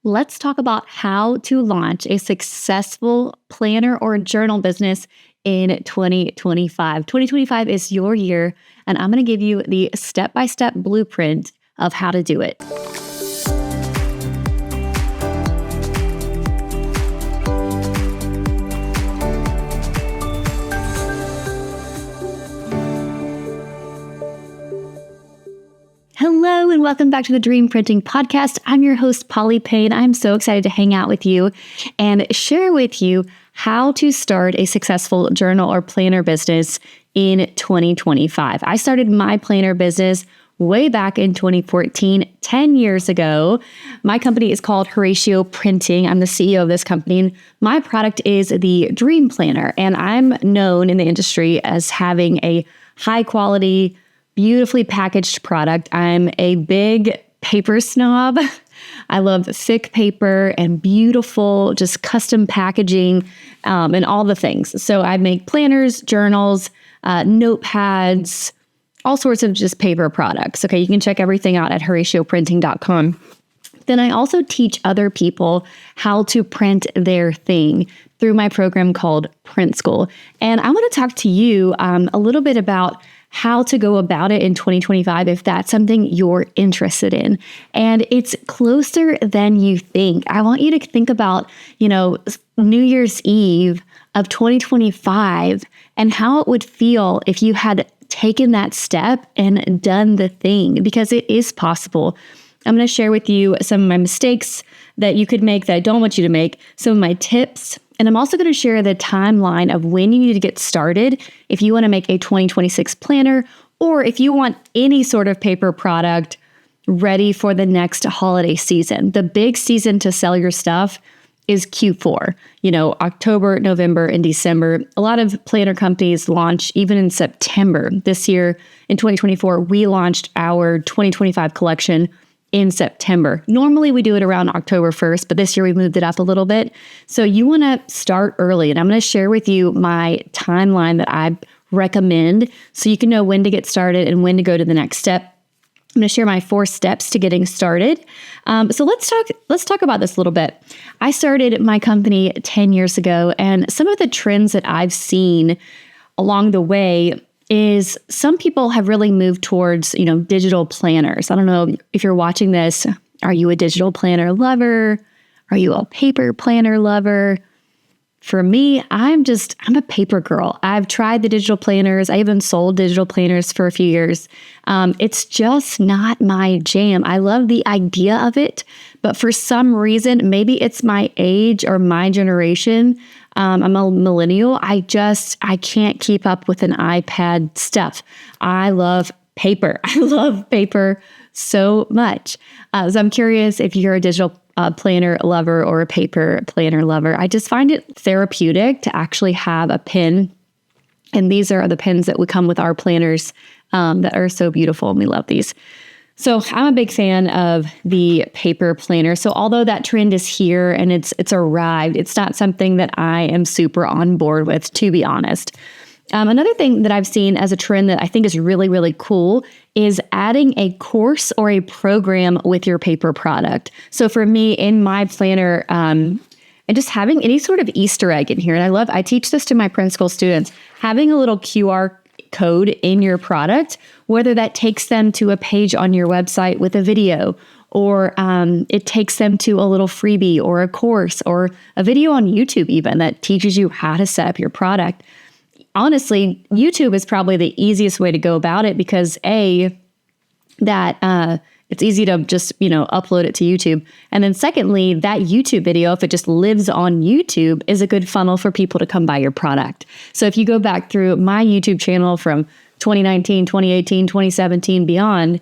Let's talk about how to launch a successful planner or journal business in 2025. 2025 is your year, and I'm going to give you the step-by-step blueprint of how to do it. Hello, and welcome back to the Dream Printing Podcast. I'm your host, Polly Payne. I'm so excited to hang out with you and share with you how to start a successful journal or planner business in 2025. I started my planner business way back in 2014, 10 years ago. My company is called Horacio Printing. I'm the CEO of this company, and my product is the Dream Planner, and I'm known in the industry as having a high quality, beautifully packaged product. I'm a big paper snob. I love thick paper and beautiful, just custom packaging and all the things. So I make planners, journals, notepads, all sorts of just paper products. Okay, you can check everything out at horacioprinting.com. Then I also teach other people how to print their thing through my program called Print School. And I want to talk to you a little bit about how to go about it in 2025 if that's something you're interested in. And it's closer than you think. I want you to think about, New Year's Eve of 2025 and how it would feel if you had taken that step and done the thing, because it is possible. I'm going to share with you some of my mistakes that you could make that I don't want you to make, some of my tips, and I'm also going to share the timeline of when you need to get started if you want to make a 2026 planner, or if you want any sort of paper product ready for the next holiday season. The big season to sell your stuff is Q4, October, November, and December. A lot of planner companies launch even in September. This year, in 2024, we launched our 2025 collection in September. Normally we do it around October 1st, but this year we moved it up a little bit. So you want to start early, and I'm going to share with you my timeline that I recommend so you can know when to get started and when to go to the next step. I'm going to share my 4 steps to getting started. So let's talk about this a little bit. I started my company 10 years ago, and some of the trends that I've seen along the way is some people have really moved towards, digital planners. I don't know if you're watching this. Are you a digital planner lover? Are you a paper planner lover? For me, I'm a paper girl. I've tried the digital planners. I even sold digital planners for a few years. It's just not my jam. I love the idea of it, but for some reason, maybe it's my age or my generation. I'm a millennial. I can't keep up with an iPad stuff. I love paper. I love paper so much. So I'm curious if you're a digital planner lover or a paper planner lover. I just find it therapeutic to actually have a pen. And these are the pens that would come with our planners that are so beautiful. And we love these. So I'm a big fan of the paper planner. So although that trend is here and it's arrived, it's not something that I am super on board with, to be honest. Another thing that I've seen as a trend that I think is really, really cool is adding a course or a program with your paper product. So for me, in my planner, and just having any sort of Easter egg in here, and I teach this to my Print School students, having a little QR code in your product, whether that takes them to a page on your website with a video, or it takes them to a little freebie or a course or a video on YouTube even that teaches you how to set up your product. Honestly, YouTube is probably the easiest way to go about it because it's easy to just, upload it to YouTube. And then secondly, that YouTube video, if it just lives on YouTube, is a good funnel for people to come buy your product. So if you go back through my YouTube channel from 2019, 2018, 2017, beyond,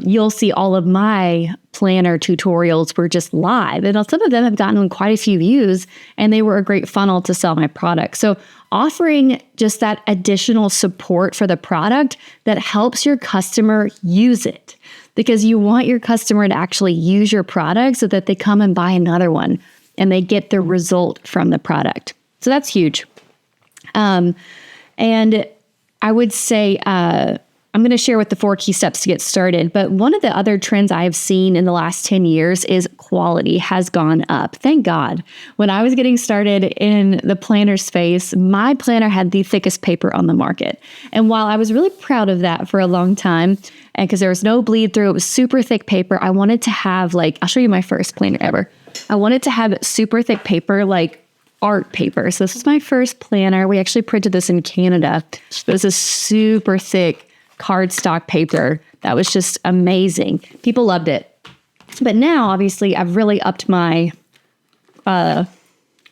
you'll see all of my planner tutorials were just live. And some of them have gotten quite a few views, and they were a great funnel to sell my product. So offering just that additional support for the product that helps your customer use it, because you want your customer to actually use your product so that they come and buy another one and they get the result from the product. So that's huge. And I would say I'm going to share with the 4 key steps to get started. But one of the other trends I have seen in the last 10 years is quality has gone up. Thank God. When I was getting started in the planner space, my planner had the thickest paper on the market. And while I was really proud of that for a long time, and because there was no bleed through, it was super thick paper, I wanted to have I'll show you my first planner ever. I wanted to have super thick paper, like art paper. So this was my first planner. We actually printed this in Canada. It was a super thick cardstock paper that was just amazing. People loved it. But now, obviously, I've really upped my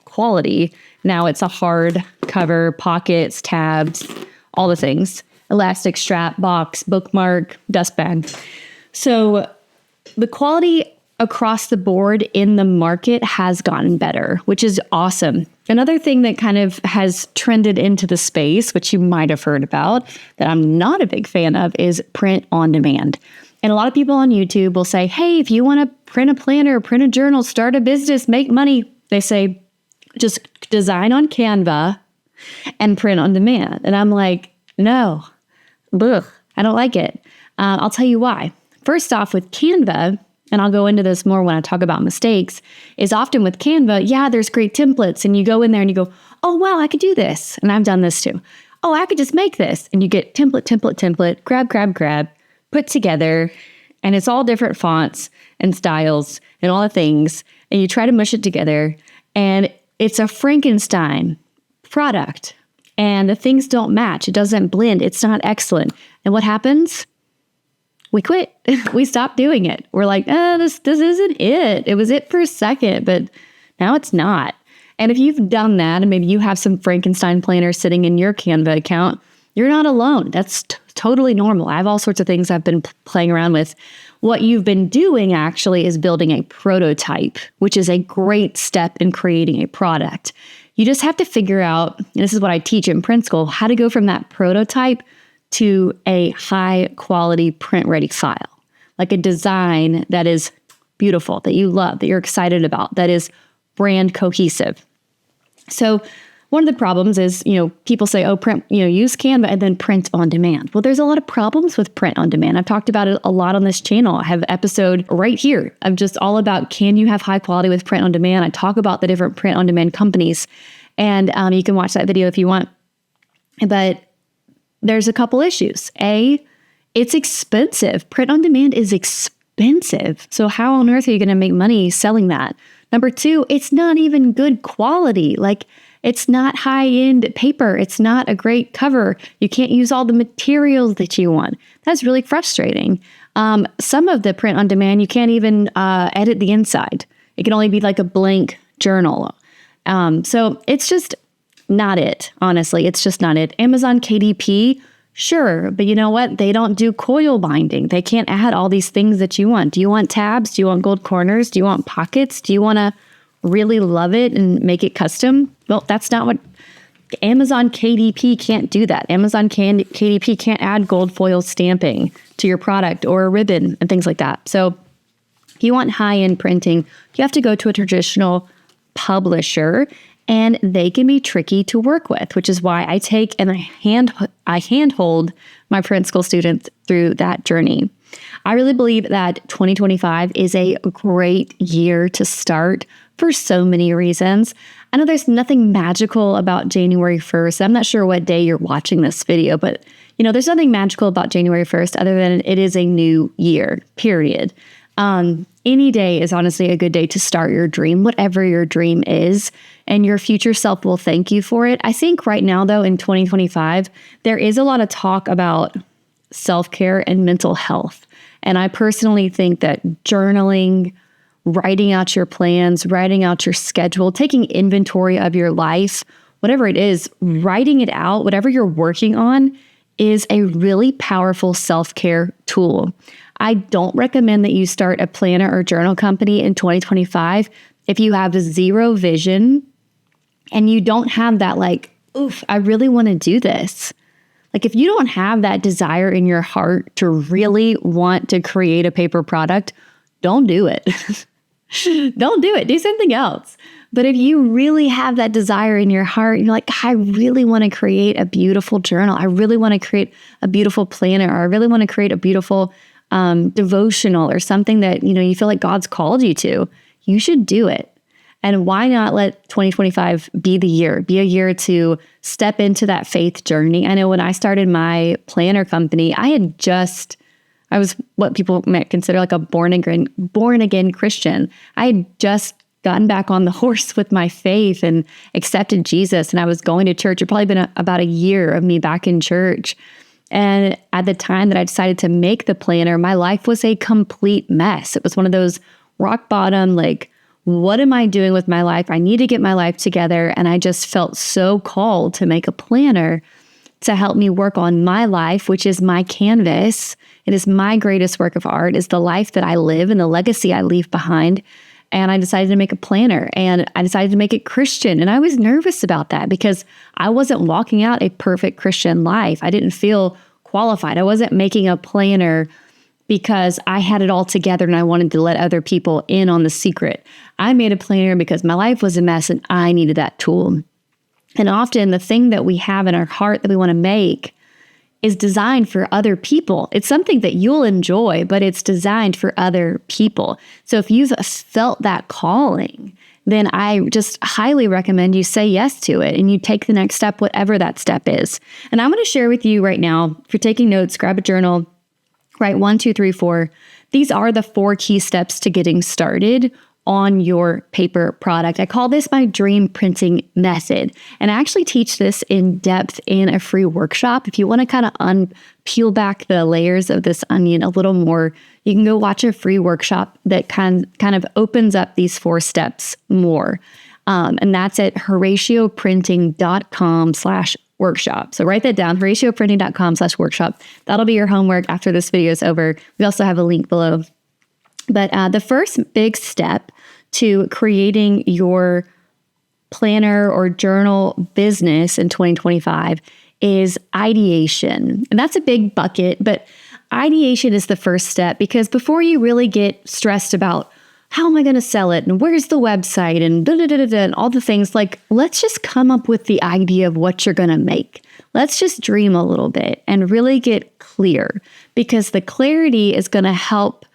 quality. Now it's a hard cover, pockets, tabs, all the things. Elastic strap, box, bookmark, dust bag. So the quality across the board in the market has gotten better, which is awesome. Another thing that kind of has trended into the space, which you might have heard about, that I'm not a big fan of, is print on demand. And a lot of people on YouTube will say, hey, if you want to print a planner, print a journal, start a business, make money, they say, just design on Canva and print on demand. And I'm like, no, I don't like it. I'll tell you why. First off, with Canva, and I'll go into this more when I talk about mistakes, is often with Canva, there's great templates, and you go in there and you go, oh, wow, I could do this. And I've done this too. Oh, I could just make this. And you get template, grab, put together, and it's all different fonts and styles and all the things, and you try to mush it together, and it's a Frankenstein product, and the things don't match. It doesn't blend. It's not excellent. And what happens? We quit. We stopped doing it. We're like, this isn't it. It was it for a second, but now it's not. And if you've done that, and maybe you have some Frankenstein planners sitting in your Canva account, you're not alone. That's totally normal. I have all sorts of things I've been playing around with. What you've been doing actually is building a prototype, which is a great step in creating a product. You just have to figure out, and this is what I teach in print school, how to go from that prototype to a high quality print ready file, like a design that is beautiful, that you love, that you're excited about, that is brand cohesive. So one of the problems is, people say, oh, print, use Canva and then print on demand. Well, there's a lot of problems with print on demand. I've talked about it a lot on this channel. I have an episode right here of just all about, can you have high quality with print on demand? I talk about the different print on demand companies, and you can watch that video if you want. But there's a couple issues. A, it's expensive. Print on demand is expensive. So how on earth are you going to make money selling that? Number 2, it's not even good quality. It's not high-end paper. It's not a great cover. You can't use all the materials that you want. That's really frustrating. Some of the print on demand, you can't even edit the inside. It can only be like a blank journal. So it's just not it, honestly. It's just not it. Amazon KDP, sure, but you know what? They don't do coil binding. They can't add all these things that you want. Do you want tabs? Do you want gold corners? Do you want pockets? Do you want to really love it and make it custom? Well, that's not what Amazon KDP can't do that. Amazon KDP can't add gold foil stamping to your product or a ribbon and things like that. So if you want high-end printing, you have to go to a traditional publisher, and they can be tricky to work with, which is why I take and I handhold my print school students through that journey. I really believe that 2025 is a great year to start for so many reasons. I know there's nothing magical about January 1st. I'm not sure what day you're watching this video, but there's nothing magical about January 1st other than it is a new year, period. Any day is honestly a good day to start your dream, whatever your dream is, and your future self will thank you for it. I think right now, though, in 2025, there is a lot of talk about self-care and mental health. And I personally think that journaling, writing out your plans, writing out your schedule, taking inventory of your life, whatever it is, writing it out, whatever you're working on, is a really powerful self-care tool. I don't recommend that you start a planner or journal company in 2025 if you have zero vision and you don't have that I really want to do this. If you don't have that desire in your heart to really want to create a paper product, don't do it. Don't do it. Do something else. But if you really have that desire in your heart, you're like, I really want to create a beautiful journal. I really want to create a beautiful planner. Or I really want to create a beautiful devotional or something that, you feel like God's called you to. You should do it. And why not let 2025 be the year, be a year to step into that faith journey? I know when I started my planner company, I was what people might consider like a born again Christian. I had just gotten back on the horse with my faith and accepted Jesus. And I was going to church. It probably been about a year of me back in church. And at the time that I decided to make the planner, my life was a complete mess. It was one of those rock bottom, like, what am I doing with my life? I need to get my life together. And I just felt so called to make a planner to help me work on my life, which is my canvas. It is my greatest work of art, is the life that I live and the legacy I leave behind. And I decided to make a planner, and I decided to make it Christian. And I was nervous about that because I wasn't walking out a perfect Christian life. I didn't feel qualified. I wasn't making a planner because I had it all together and I wanted to let other people in on the secret. I made a planner because my life was a mess and I needed that tool. And often the thing that we have in our heart that we want to make is designed for other people. It's something that you'll enjoy, but it's designed for other people. So if you've felt that calling, then I just highly recommend you say yes to it and you take the next step, whatever that step is. And I'm going to share with you right now, if you're taking notes, grab a journal, write 1, 2, 3, 4. These are the 4 key steps to getting started on your paper product. I call this my dream printing method. And I actually teach this in depth in a free workshop. If you want to kind of peel back the layers of this onion a little more, you can go watch a free workshop that kind of opens up these 4 steps more. And that's at horacioprinting.com/workshop. So write that down, horacioprinting.com/workshop. That'll be your homework after this video is over. We also have a link below. But the first big step to creating your planner or journal business in 2025 is ideation. And that's a big bucket, but ideation is the first step because before you really get stressed about how am I going to sell it and where's the website and and all the things, like, let's just come up with the idea of what you're going to make. Let's just dream a little bit and really get clear, because the clarity is going to help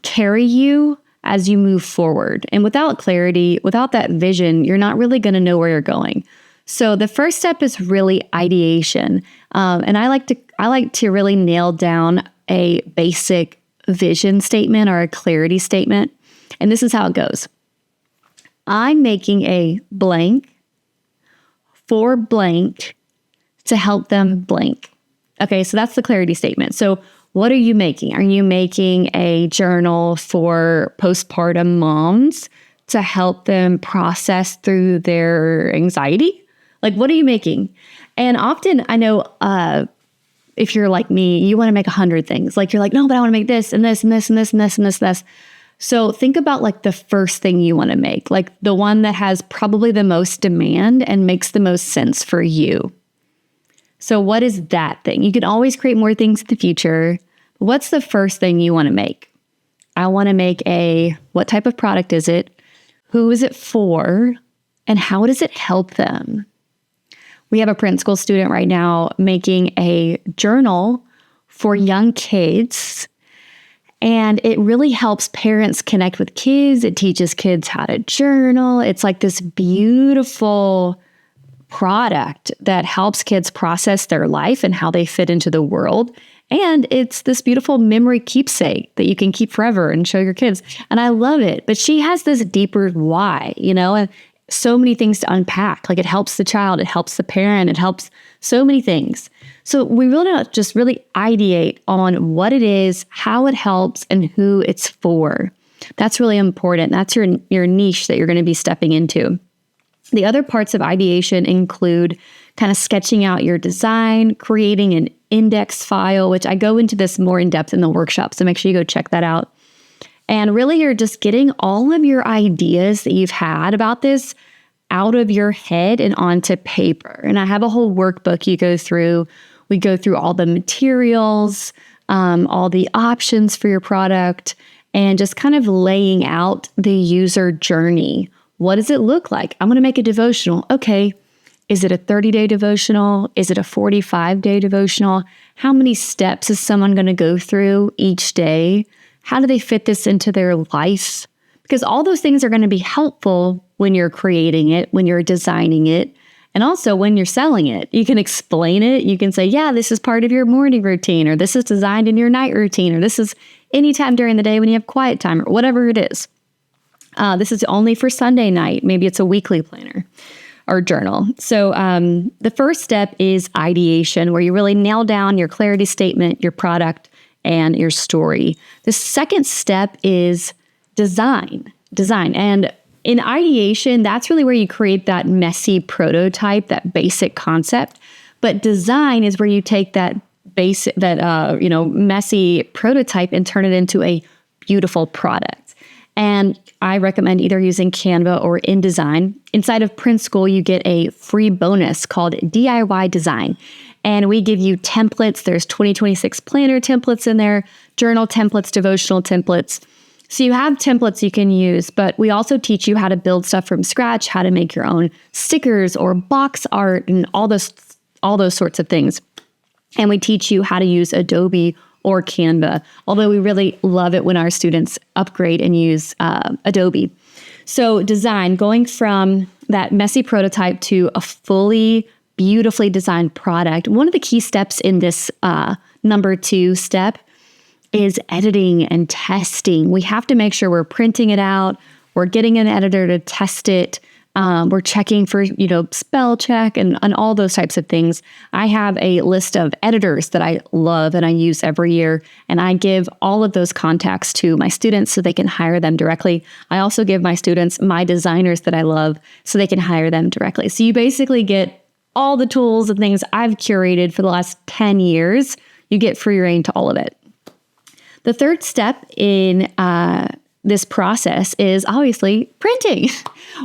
carry you as you move forward. And without clarity, without that vision, you're not really going to know where you're going. So the first step is really ideation. And I like to really nail down a basic vision statement or a clarity statement. And this is how it goes. I'm making a blank for blank to help them blank. Okay, so that's the clarity statement. So what are you making? Are you making a journal for postpartum moms to help them process through their anxiety? Like, what are you making? And often, I know if you're like me, you want to make 100 things. Like, you're like, no, but I want to make this and this and this and this and this and this. So think about like the first thing you want to make, like the one that has probably the most demand and makes the most sense for you. So what is that thing? You can always create more things in the future. What's the first thing you want to make? I want to make what type of product is it? Who is it for? And how does it help them? We have a print school student right now making a journal for young kids. And it really helps parents connect with kids. It teaches kids how to journal. It's like this beautiful product that helps kids process their life and how they fit into the world. And it's this beautiful memory keepsake that you can keep forever and show your kids. And I love it. But she has this deeper why, and so many things to unpack. Like, it helps the child, it helps the parent, it helps so many things. So we really don't just really ideate on what it is, how it helps, and who it's for. That's really important. That's your niche that you're going to be stepping into. The other parts of ideation include kind of sketching out your design, creating an index file, which I go into this more in depth in the workshop. So make sure you go check that out. And really, you're just getting all of your ideas that you've had about this out of your head and onto paper. And I have a whole workbook you go through. We go through all the materials, all the options for your product. and just kind of laying out the user journey. What does it look like? I'm going to make a devotional. Okay. Is it a 30-day devotional? Is it a 45-day devotional? How many steps is someone going to go through each day? How do they fit this into their life? Because all those things are going to be helpful when you're creating it, when you're designing it, and also when you're selling it. You can explain it. You can say, yeah, this is part of your morning routine, or this is designed in your night routine, or this is anytime during the day when you have quiet time, or whatever it is. This is only for Sunday night. Maybe it's a weekly planner or journal. So the first step is ideation, where you really nail down your clarity statement, your product, and your story. The second step is design. And in ideation, that's really where you create that messy prototype, that basic concept. But design is where you take that messy prototype and turn it into a beautiful product. And I recommend either using Canva or InDesign. Inside of Print School, you get a free bonus called DIY Design. And we give you templates. There's 2026 planner templates in there, journal templates, devotional templates. So you have templates you can use, but we also teach you how to build stuff from scratch, how to make your own stickers or box art and all those sorts of things. And we teach you how to use Adobe or Canva, although we really love it when our students upgrade and use Adobe. So design, going from that messy prototype to a fully, beautifully designed product. One of the key steps in this number 2 step is editing and testing. We have to make sure we're printing it out, we're getting an editor to test it, we're checking for, spell check and all those types of things. I have a list of editors that I love and I use every year, and I give all of those contacts to my students so they can hire them directly. I also give my students my designers that I love so they can hire them directly. So you basically get all the tools and things I've curated for the last 10 years. You get free reign to all of it. The third step in this process is obviously printing.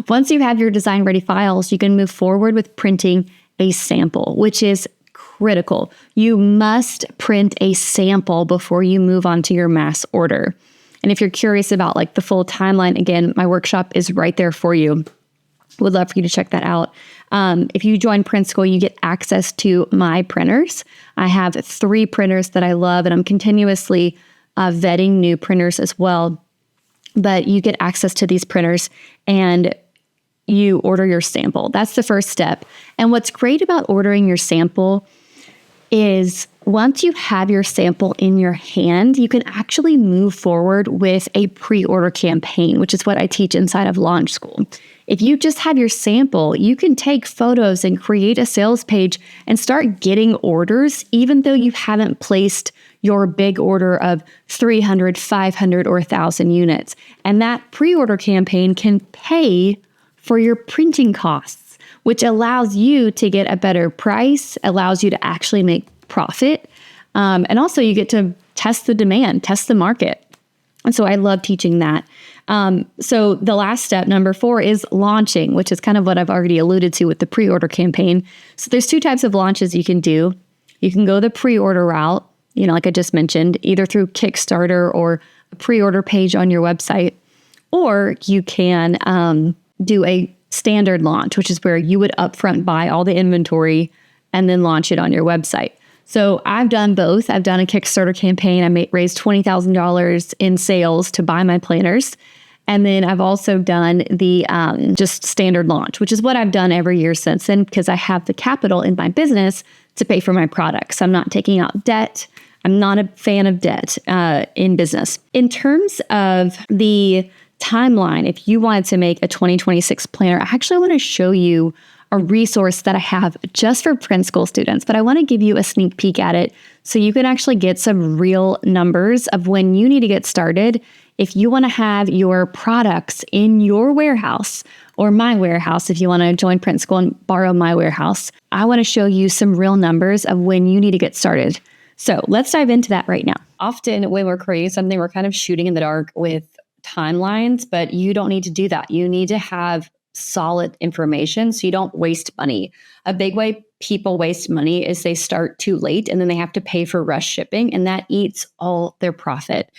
Once you have your design ready files, you can move forward with printing a sample, which is critical. You must print a sample before you move on to your mass order. And if you're curious about the full timeline, again, my workshop is right there for you. Would love for you to check that out. If you join Print School, you get access to my printers. I have 3 printers that I love, and I'm continuously vetting new printers as well. But you get access to these printers and you order your sample. That's the first step. And what's great about ordering your sample is once you have your sample in your hand, you can actually move forward with a pre-order campaign, which is what I teach inside of Launch School. If you just have your sample, you can take photos and create a sales page and start getting orders, even though you haven't placed your big order of 300, 500, or 1,000 units. And that pre-order campaign can pay for your printing costs, which allows you to get a better price, allows you to actually make profit. And also you get to test the demand, test the market. And so I love teaching that. So the last step, number 4, is launching, which is kind of what I've already alluded to with the pre-order campaign. So there's 2 types of launches you can do. You can go the pre-order route, like I just mentioned, either through Kickstarter or a pre-order page on your website, or you can do a standard launch, which is where you would upfront buy all the inventory and then launch it on your website. So I've done both. I've done a Kickstarter campaign. I raised $20,000 in sales to buy my planners. And then I've also done the just standard launch, which is what I've done every year since then, because I have the capital in my business to pay for my products. I'm not taking out debt. I'm not a fan of debt in business. In terms of the timeline, if you wanted to make a 2026 planner, I actually want to show you a resource that I have just for Print School students, but I want to give you a sneak peek at it so you can actually get some real numbers of when you need to get started. If you want to have your products in your warehouse or my warehouse, if you want to join Print School and borrow my warehouse, I want to show you some real numbers of when you need to get started. So let's dive into that right now. Often when we're creating something, we're kind of shooting in the dark with timelines, but you don't need to do that. You need to have solid information so you don't waste money. A big way people waste money is they start too late and then they have to pay for rush shipping, and that eats all their profit.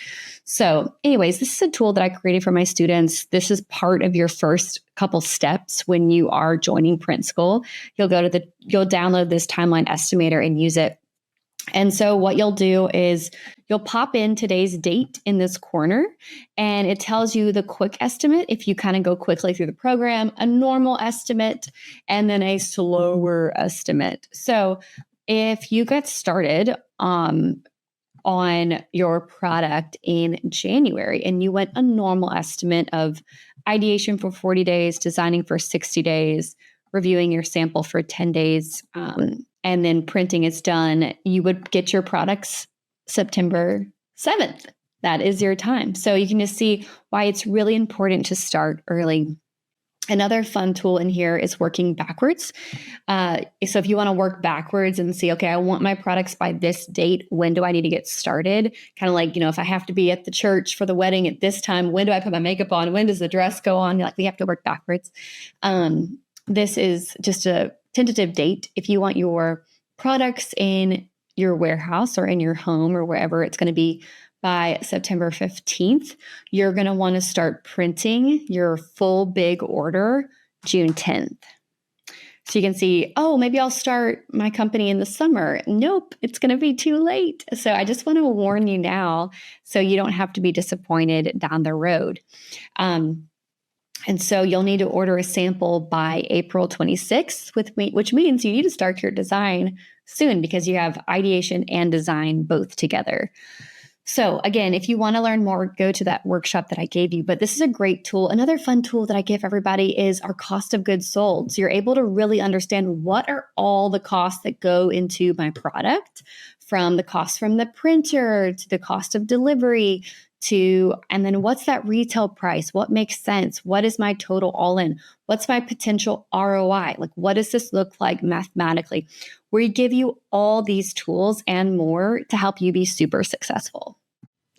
So anyways, this is a tool that I created for my students. This is part of your first couple steps when you are joining Print School. You'll download this timeline estimator and use it. And so what you'll do is you'll pop in today's date in this corner, and it tells you the quick estimate if you kind of go quickly through the program, a normal estimate, and then a slower estimate. So if you get started on your product in January and you went a normal estimate of ideation for 40 days, designing for 60 days, reviewing your sample for 10 days, and then printing is done, you would get your products September 7th. That is your time. So you can just see why it's really important to start early. Another fun tool in here is working backwards. So if you want to work backwards and see, okay, I want my products by this date, when do I need to get started? Kind of like, if I have to be at the church for the wedding at this time, when do I put my makeup on? When does the dress go on? Like, we have to work backwards. This is just a tentative date. If you want your products in your warehouse or in your home or wherever it's going to be by September 15th, you're going to want to start printing your full big order June 10th. So you can see, oh, maybe I'll start my company in the summer. Nope, it's going to be too late. So I just want to warn you now so you don't have to be disappointed down the road. And so you'll need to order a sample by April 26th, which means you need to start your design soon because you have ideation and design both together. So again, if you want to learn more, go to that workshop that I gave you. But this is a great tool. Another fun tool that I give everybody is our cost of goods sold. So you're able to really understand what are all the costs that go into my product, from the cost from the printer to the cost of delivery and then what's that retail price? What makes sense? What is my total all in? What's my potential ROI? Like, what does this look like mathematically? We give you all these tools and more to help you be super successful.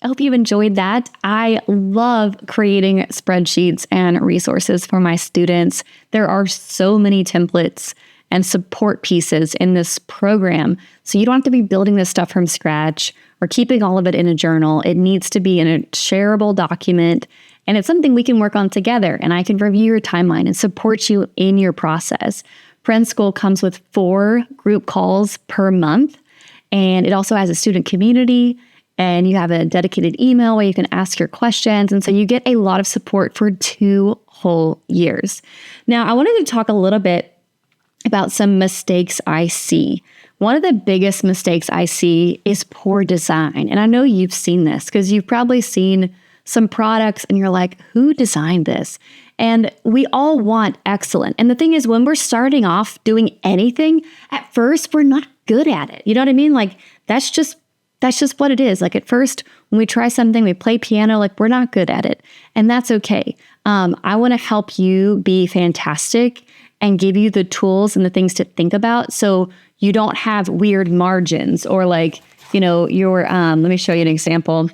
I hope you enjoyed that. I love creating spreadsheets and resources for my students. There are so many templates and support pieces in this program. So you don't have to be building this stuff from scratch or keeping all of it in a journal. It needs to be in a shareable document, and it's something we can work on together, and I can review your timeline and support you in your process. Print School comes with 4 group calls per month, and it also has a student community, and you have a dedicated email where you can ask your questions, and so you get a lot of support for 2 whole years. Now, I wanted to talk a little bit about some mistakes I see. One of the biggest mistakes I see is poor design. And I know you've seen this because you've probably seen some products and you're like, who designed this? And we all want excellent. And the thing is, when we're starting off doing anything, at first, we're not good at it. You know what I mean? Like, that's just what it is. Like, at first, when we try something, we play piano, like, we're not good at it. And that's okay. I want to help you be fantastic and give you the tools and the things to think about so you don't have weird margins or like, your, let me show you an example.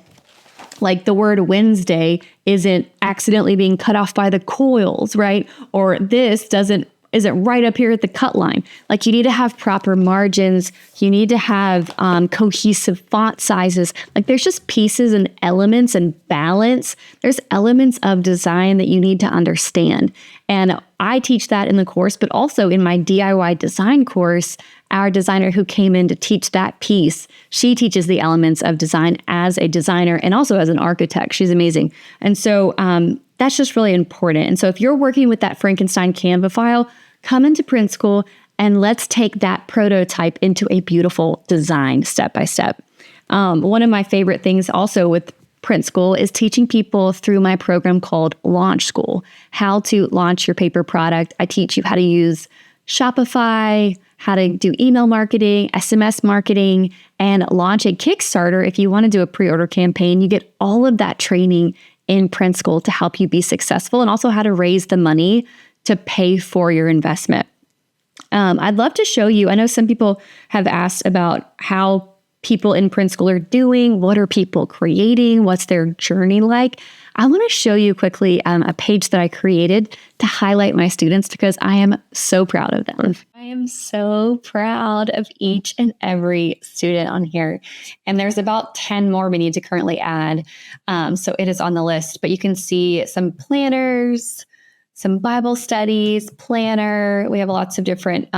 Like the word Wednesday isn't accidentally being cut off by the coils, right? Or this isn't right up here at the cut line. Like, you need to have proper margins. You need to have cohesive font sizes. Like, there's just pieces and elements and balance. There's elements of design that you need to understand. And I teach that in the course, but also in my DIY design course, our designer who came in to teach that piece, she teaches the elements of design as a designer and also as an architect. She's amazing. And so that's just really important. And so if you're working with that Frankenstein Canva file, come into Print School and let's take that prototype into a beautiful design step by step. One of my favorite things also with Print School is teaching people through my program called Launch School, how to launch your paper product. I teach you how to use Shopify, how to do email marketing, SMS marketing, and launch a Kickstarter. If you want to do a pre-order campaign, you get all of that training in Print School to help you be successful, and also how to raise the money to pay for your investment. I'd love to show you. I know some people have asked about how people in Print School are doing. What are people creating? What's their journey like? I want to show you quickly a page that I created to highlight my students because I am so proud of them. I am so proud of each and every student on here. And there's about 10 more we need to currently add. So it is on the list, but you can see some planners, some Bible studies, planner. We have lots of different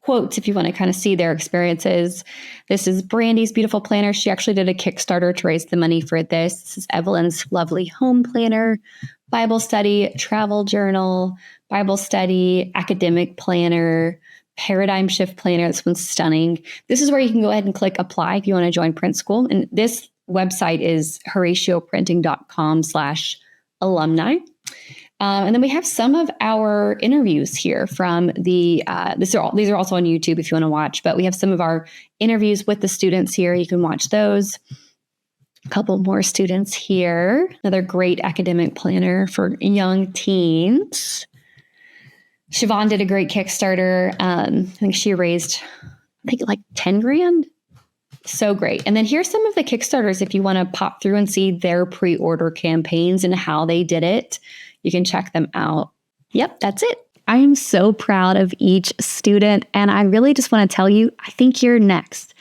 quotes if you want to kind of see their experiences. This is Brandy's beautiful planner. She actually did a Kickstarter to raise the money for this. This is Evelyn's lovely home planner, Bible study, travel journal, Bible study, academic planner, paradigm shift planner. This one's stunning. This is where you can go ahead and click apply if you want to join print school. And this website is horacioprinting.com/alumni. And then we have some of our interviews here from the, these are also on YouTube if you want to watch, but we have some of our interviews with the students here. You can watch those. A couple more students here. Another great academic planner for young teens. Siobhan did a great Kickstarter. I think she raised, like 10 grand. So great. And then here's some of the Kickstarters if you want to pop through and see their pre-order campaigns and how they did it. You can check them out. Yep, that's it. I am so proud of each student. And I really just want to tell you, I think you're next.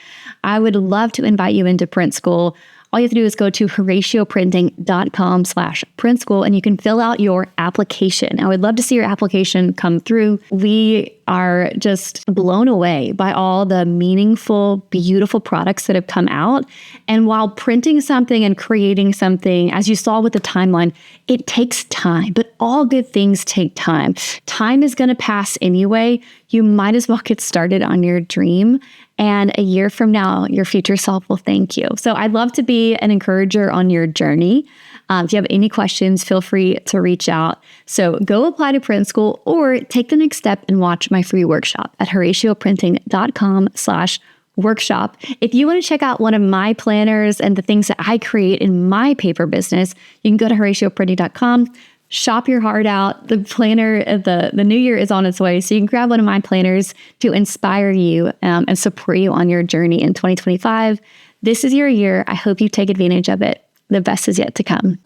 I would love to invite you into print school. All you have to do is go to horacioprinting.com/print school and you can fill out your application. I would love to see your application come through. We are just blown away by all the meaningful, beautiful products that have come out. And while printing something and creating something, as you saw with the timeline, it takes time, but all good things take time. Time is going to pass anyway. You might as well get started on your dream. And a year from now, your future self will thank you. So I'd love to be an encourager on your journey. If you have any questions, feel free to reach out. So go apply to print school or take the next step and watch my free workshop at horacioprinting.com/workshop. If you want to check out one of my planners and the things that I create in my paper business, you can go to horacioprinting.com. Shop your heart out. The planner, the new year is on its way. So you can grab one of my planners to inspire you and support you on your journey in 2025. This is your year. I hope you take advantage of it. The best is yet to come.